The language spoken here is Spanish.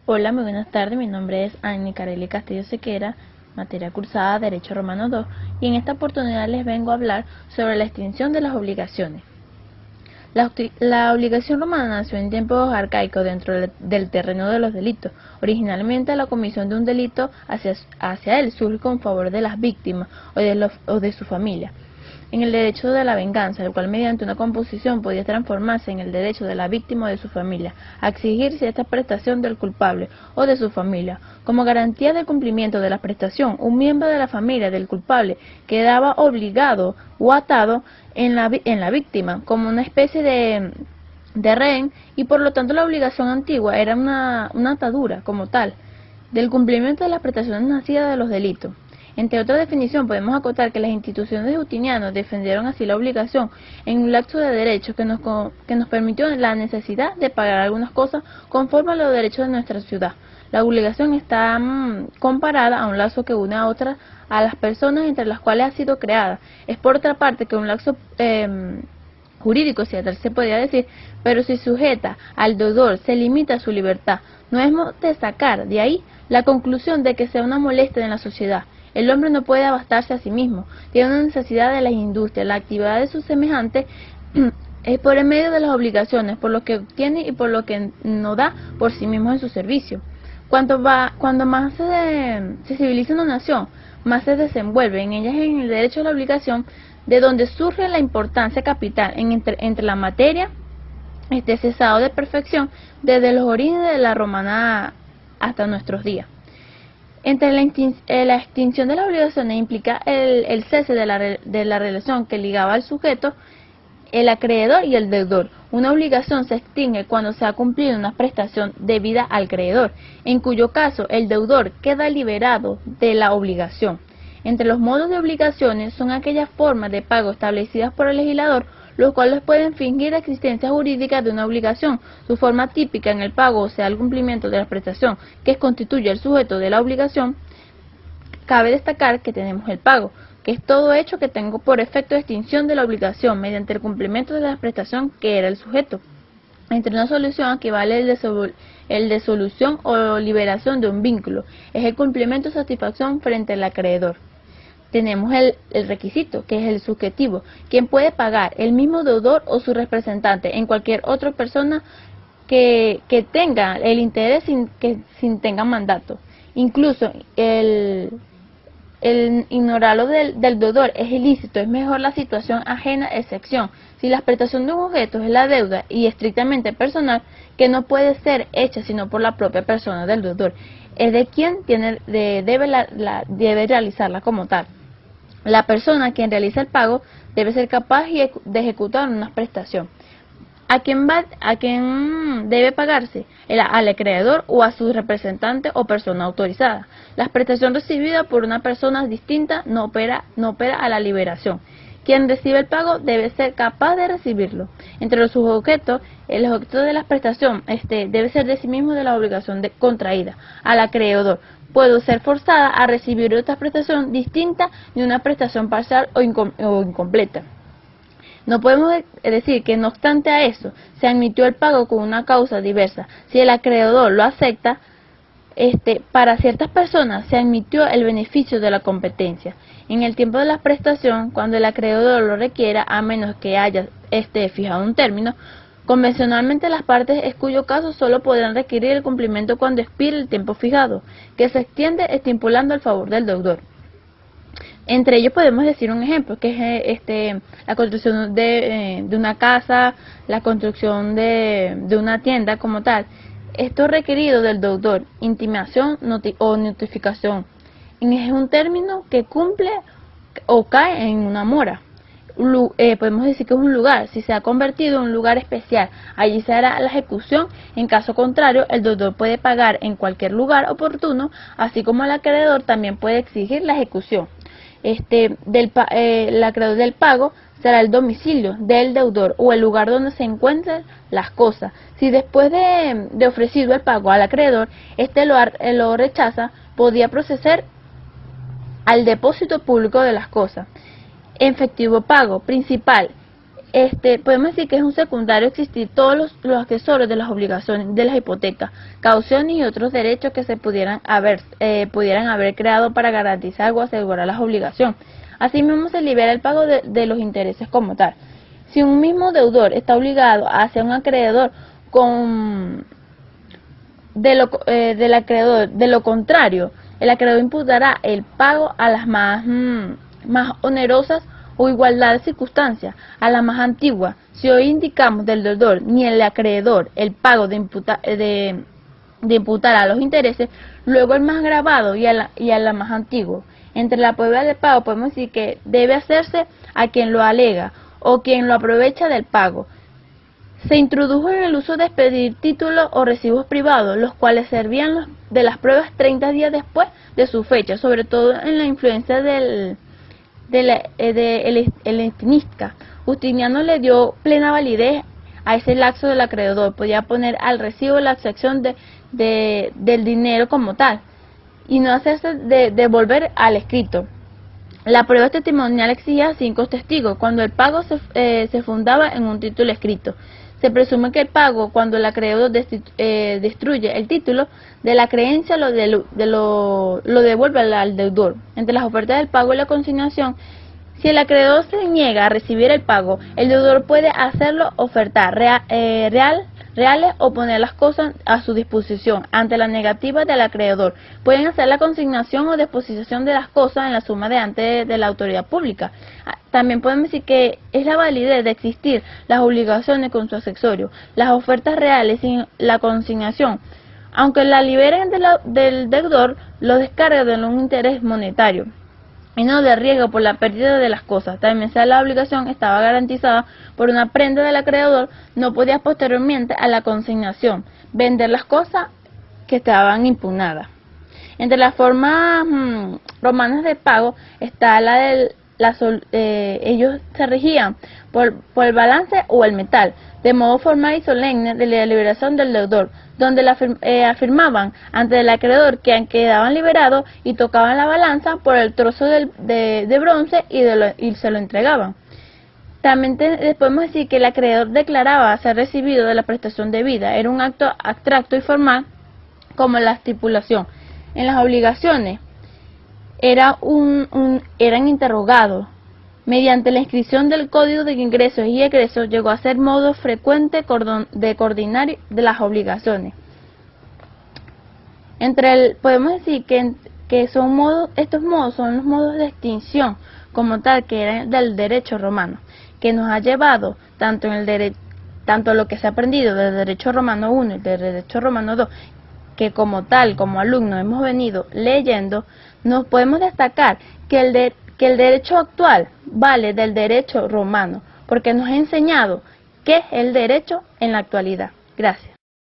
Hola, muy buenas tardes. Mi nombre es Anny Carelli Castillo Sequera, materia cursada Derecho Romano 2, y en esta oportunidad les vengo a hablar sobre la extinción de las obligaciones. La obligación romana nació en tiempos arcaicos dentro del terreno de los delitos. Originalmente, la comisión de un delito hacia él surge con favor de las víctimas o de su familia. En el derecho de la venganza, el cual mediante una composición podía transformarse en el derecho de la víctima o de su familia a exigir cierta prestación del culpable o de su familia. Como garantía del cumplimiento de la prestación, un miembro de la familia del culpable quedaba obligado o atado en la víctima como una especie de rehén, y por lo tanto la obligación antigua era una atadura como tal del cumplimiento de las prestaciones nacidas de los delitos. Entre otra definición, podemos acotar que las instituciones de Justiniano defendieron así la obligación en un lapso de derechos que nos permitió la necesidad de pagar algunas cosas conforme a los derechos de nuestra ciudad. La obligación está comparada a un lazo que une a otras, a las personas entre las cuales ha sido creada. Es por otra parte que un lazo jurídico, si tal se podría decir, pero si sujeta al deudor, se limita a su libertad. No hemos de sacar de ahí la conclusión de que sea una molestia en la sociedad. El hombre no puede abastarse a sí mismo, tiene una necesidad de las industrias, la actividad de sus semejantes es por el medio de las obligaciones, por lo que obtiene y por lo que no da por sí mismo en su servicio. Cuando más se civiliza una nación, más se desenvuelve en ellas en el derecho a la obligación, de donde surge la importancia capital entre la materia, cesado de perfección desde los orígenes de la romana hasta nuestros días. Entre la extinción de las obligaciones implica el cese de la relación que ligaba al sujeto, el acreedor y el deudor. Una obligación se extingue cuando se ha cumplido una prestación debida al acreedor, en cuyo caso el deudor queda liberado de la obligación. Entre los modos de obligaciones son aquellas formas de pago establecidas por el legislador, los cuales pueden fingir la existencia jurídica de una obligación. Su forma típica en el pago, o sea, el cumplimiento de la prestación que constituye el sujeto de la obligación. Cabe destacar que tenemos el pago, que es todo hecho que tengo por efecto de extinción de la obligación mediante el cumplimiento de la prestación que era el sujeto. Entre una solución equivale el de solución o liberación de un vínculo, es el cumplimiento o satisfacción frente al acreedor. Tenemos el requisito, que es el subjetivo, quien puede pagar, el mismo deudor o su representante, en cualquier otra persona que tenga el interés sin tenga mandato. Incluso el ignorarlo del deudor es ilícito, es mejor la situación ajena excepción. Si la prestación de un objeto es la deuda y estrictamente personal, que no puede ser hecha sino por la propia persona del deudor, es de quien debe realizarla como tal. La persona quien realiza el pago debe ser capaz de ejecutar una prestación. ¿A quién debe pagarse? Al acreedor o a su representante o persona autorizada. La prestación recibida por una persona distinta no opera a la liberación. Quien recibe el pago debe ser capaz de recibirlo. Entre sus objetos, el objeto de la prestación debe ser de sí mismo de la obligación contraída al acreedor. Puede ser forzada a recibir otra prestación distinta de una prestación parcial o incompleta. No podemos decir que no obstante a eso, se admitió el pago con una causa diversa. Si el acreedor lo acepta, para ciertas personas se admitió el beneficio de la competencia. En el tiempo de la prestación, cuando el acreedor lo requiera, a menos que haya fijado un término, convencionalmente las partes es cuyo caso solo podrán requerir el cumplimiento cuando expire el tiempo fijado, que se extiende estipulando el favor del deudor. Entre ellos podemos decir un ejemplo, que es la construcción de una casa, la construcción de una tienda como tal. Esto requerido del deudor, intimación o notificación. Es un término que cumple o cae en una mora. Podemos decir que es un lugar, si se ha convertido en un lugar especial, allí se hará la ejecución. En caso contrario, el deudor puede pagar en cualquier lugar oportuno, así como el acreedor también puede exigir la ejecución. El acreedor del pago será el domicilio del deudor o el lugar donde se encuentren las cosas. Si después de ofrecido el pago al acreedor, lo rechaza, podría proceder al depósito público de las cosas. Efectivo pago principal podemos decir que es un secundario existir todos los accesorios de las obligaciones, de las hipotecas, cauciones y otros derechos que se pudieran haber creado para garantizar o asegurar las obligaciones. Asimismo, se libera el pago de los intereses como tal. Si un mismo deudor está obligado hacia un acreedor de lo contrario, el acreedor imputará el pago a las más onerosas o igualdad de circunstancias, a la más antigua. Si hoy indicamos del deudor ni el acreedor el pago de imputar a los intereses, luego el más agravado y a la más antiguo. Entre la prueba del pago podemos decir que debe hacerse a quien lo alega o quien lo aprovecha del pago. Se introdujo en el uso de expedir títulos o recibos privados, los cuales servían de las pruebas 30 días después de su fecha, sobre todo en la influencia del helenística. Justiniano le dio plena validez a ese lapso del acreedor, podía poner al recibo la excepción del dinero como tal, y no hacerse devolver al escrito. La prueba testimonial exigía 5 testigos cuando el pago se fundaba en un título escrito. Se presume que el pago, cuando el acreedor destruye el título de la creencia, lo devuelve al deudor. Entre las ofertas del pago y la consignación, si el acreedor se niega a recibir el pago, el deudor puede hacerlo ofertar reales o poner las cosas a su disposición. Ante la negativa del acreedor, pueden hacer la consignación o disposición de las cosas en la suma de antes de la autoridad pública. También podemos decir que es la validez de existir las obligaciones con su accesorio, las ofertas reales sin la consignación. Aunque la liberen del deudor, lo descarga de un interés monetario y no de riesgo por la pérdida de las cosas. También sea la obligación estaba garantizada por una prenda del acreedor, no podía posteriormente a la consignación vender las cosas que estaban impugnadas. Entre las formas romanas de pago está ellos se regían por el balance o el metal, de modo formal y solemne de la liberación del deudor, donde afirmaban ante el acreedor que quedaban liberados y tocaban la balanza por el trozo de bronce y se lo entregaban. También podemos decir que el acreedor declaraba ser recibido de la prestación debida, era un acto abstracto y formal como la estipulación. En las obligaciones eran interrogados. Mediante la inscripción del Código de Ingresos y Egresos llegó a ser modo frecuente de coordinar de las obligaciones. Podemos decir que estos modos son los modos de extinción como tal que eran del derecho romano, que nos ha llevado tanto lo que se ha aprendido del derecho romano 1 y del derecho romano 2, que como tal, como alumnos hemos venido leyendo, nos podemos destacar que el derecho actual vale del derecho romano, porque nos ha enseñado qué es el derecho en la actualidad. Gracias.